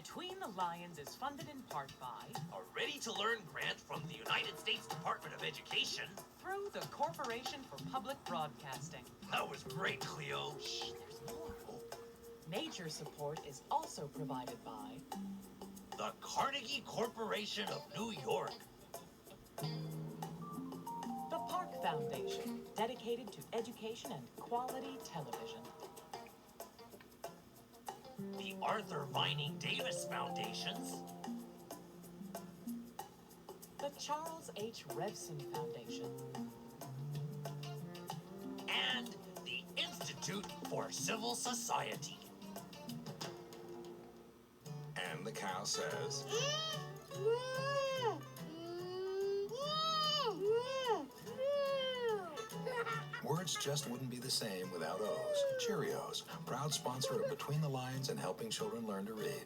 Between the Lions is funded in part by a ready-to-learn grant from the United States Department of Education through the Corporation for Public Broadcasting. That was great, Cleo. Shh, there's more. Major support is also provided by the Carnegie Corporation of New York, the Park Foundation, dedicated to education and quality television, the Arthur Vining Davis Foundations, the Charles H. Revson Foundation, and the Institute for Civil Society. And the cow says, words just wouldn't be the same without O's. Cheerios, proud sponsor of Between the Lines and helping children learn to read.